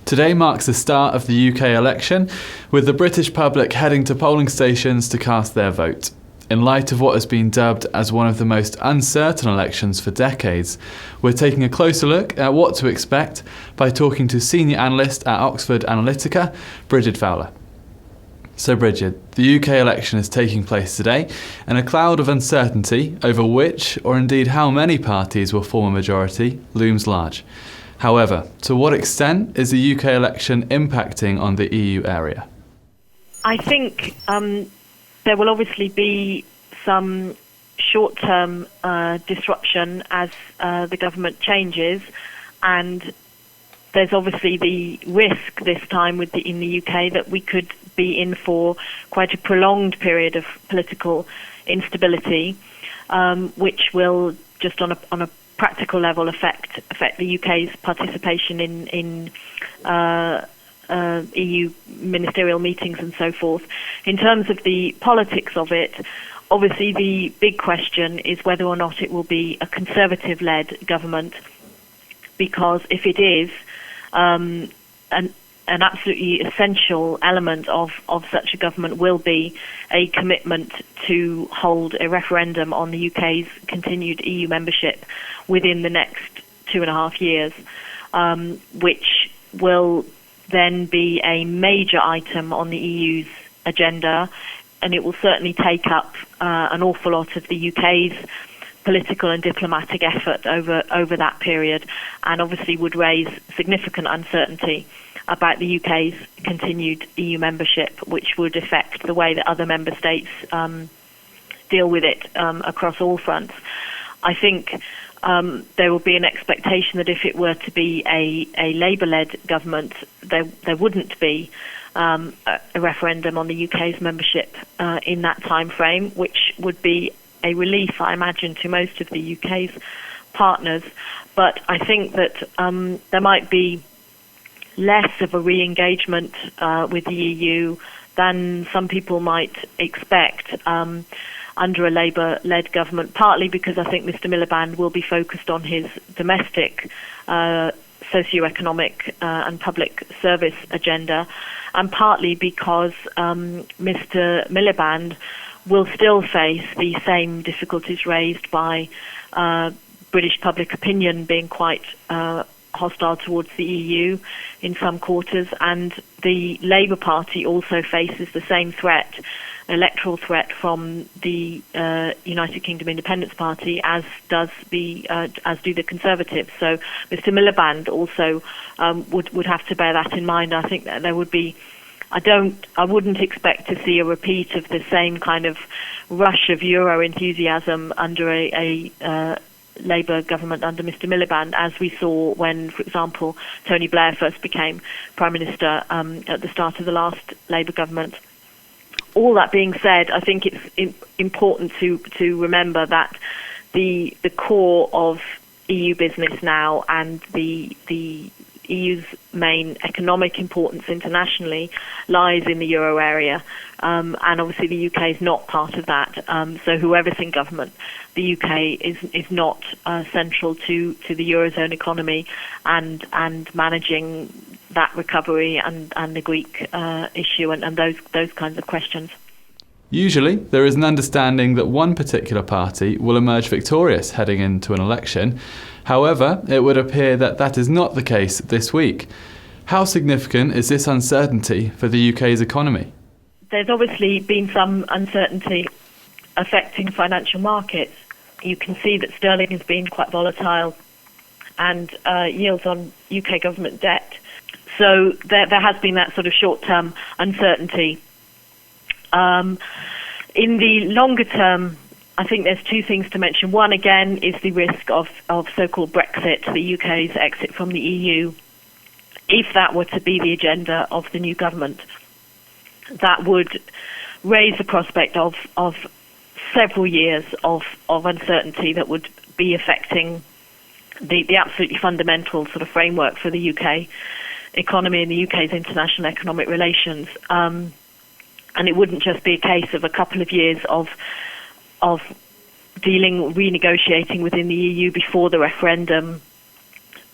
Today marks the start of the UK election, with the British public heading to polling stations to cast their vote. In light of what has been dubbed as one of the most uncertain elections for decades, we're taking a closer look at what to expect by talking to senior analyst at Oxford Analytica, Brigid Fowler. So Brigid, the UK election is taking place today, and a cloud of uncertainty over which, or indeed how many parties will form a majority, looms large. However, to what extent is the UK election impacting on the EU area? I think there will obviously be some short-term disruption as the government changes, and there's obviously the risk this time in the UK that we could be in for quite a prolonged period of political instability, which will just on a practical level affect the UK's participation in EU ministerial meetings and so forth. In terms of the politics of it, obviously the big question is whether or not it will be a Conservative-led government, because if it is, an absolutely essential element of such a government will be a commitment to hold a referendum on the UK's continued EU membership within the next 2.5 years, which will then be a major item on the EU's agenda, and it will certainly take up an awful lot of the UK's political and diplomatic effort over that period, and obviously would raise significant uncertainty about the UK's continued EU membership, which would affect the way that other member states deal with it across all fronts. I think there will be an expectation that if it were to be a Labour-led government, there wouldn't be a referendum on the UK's membership in that time frame, which would be a relief, I imagine, to most of the UK's partners. But I think that there might be less of a re-engagement with the EU than some people might expect under a Labour-led government, partly because I think Mr Miliband will be focused on his domestic socio-economic and public service agenda, and partly because Mr Miliband will still face the same difficulties raised by British public opinion being quite hostile towards the EU in some quarters, and the Labour Party also faces the same threat, electoral threat, from the United Kingdom Independence Party, as do the Conservatives. So Mr Miliband also would have to bear that in mind. I think that there would be, I wouldn't expect to see a repeat of the same kind of rush of Euro enthusiasm under a Labour government under Mr Miliband, as we saw when, for example, Tony Blair first became Prime Minister at the start of the last Labour government. All that being said, I think it's important to remember that the core of EU business now, and the EU's main economic importance internationally, lies in the euro area, and obviously the UK is not part of that. So whoever's in government, the UK is not central to the eurozone economy and managing that recovery and the Greek issue and those kinds of questions. Usually, there is an understanding that one particular party will emerge victorious heading into an election. However, it would appear that that is not the case this week. How significant is this uncertainty for the UK's economy? There's obviously been some uncertainty affecting financial markets. You can see that sterling has been quite volatile, and yields on UK government debt. So there has been that sort of short-term uncertainty. In the longer term, I think there's two things to mention. One, again, is the risk of so-called Brexit, the UK's exit from the EU. If that were to be the agenda of the new government, that would raise the prospect of several years of uncertainty that would be affecting the absolutely fundamental sort of framework for the UK economy and the UK's international economic relations. And it wouldn't just be a case of a couple of years of renegotiating within the EU before the referendum,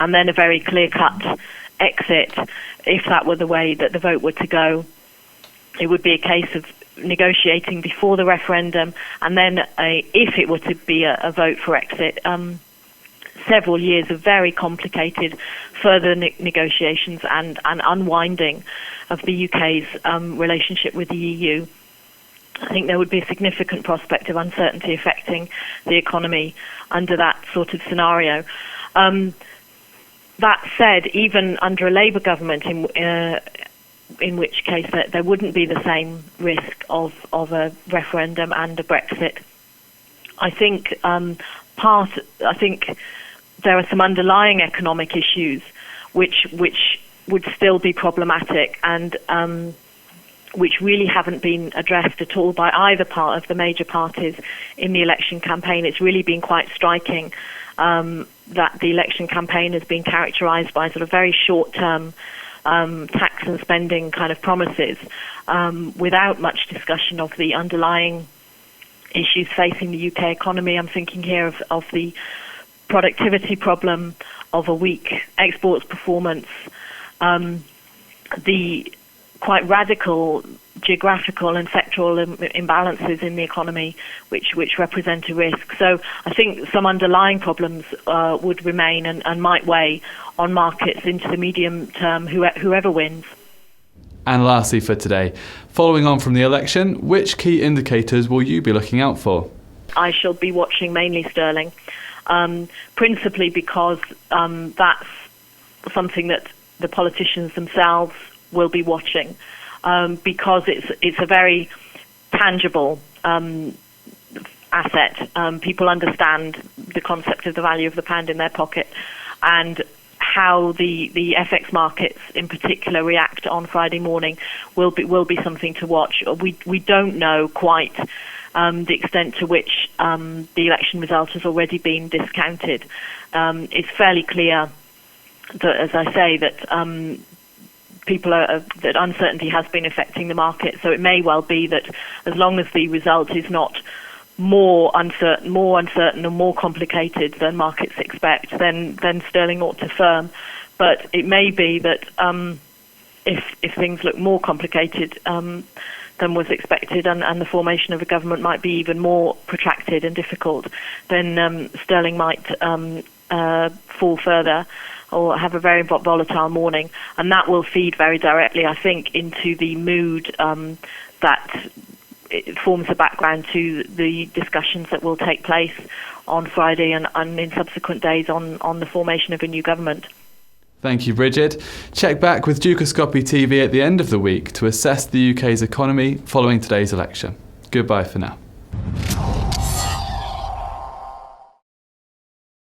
and then a very clear-cut exit, if that were the way that the vote were to go, it would be a case of negotiating before the referendum, and then if it were to be a vote for exit, several years of very complicated further negotiations and unwinding of the UK's relationship with the EU. I think there would be a significant prospect of uncertainty affecting the economy under that sort of scenario. That said, even under a Labour government, in which case there wouldn't be the same risk of a referendum and a Brexit, I think there are some underlying economic issues which would still be problematic and which really haven't been addressed at all by either part of the major parties in the election campaign. It's really been quite striking that the election campaign has been characterised by sort of very short-term tax and spending kind of promises without much discussion of the underlying issues facing the UK economy. I'm thinking here of the productivity problem, of a weak exports performance, the quite radical geographical and sectoral imbalances in the economy, which represent a risk. So I think some underlying problems would remain and might weigh on markets into the medium term, whoever wins. And lastly for today, following on from the election, which key indicators will you be looking out for? I shall be watching mainly sterling, principally because that's something that the politicians themselves will be watching, because it's a very tangible asset. People understand the concept of the value of the pound in their pocket, and how the FX markets in particular react on Friday morning will be something to watch. We don't know quite the extent to which the election result has already been discounted. It's fairly clear that, as I say, that that uncertainty has been affecting the market. So it may well be that as long as the result is not more uncertain and more complicated than markets expect, then sterling ought to firm. But it may be that if things look more complicated than was expected, and the formation of a government might be even more protracted and difficult, then sterling might fall further or have a very volatile morning, and that will feed very directly, I think, into the mood that it forms the background to the discussions that will take place on Friday and in subsequent days on the formation of a new government. Thank you, Brigid. Check back with Dukascopy TV at the end of the week to assess the UK's economy following today's election. Goodbye for now.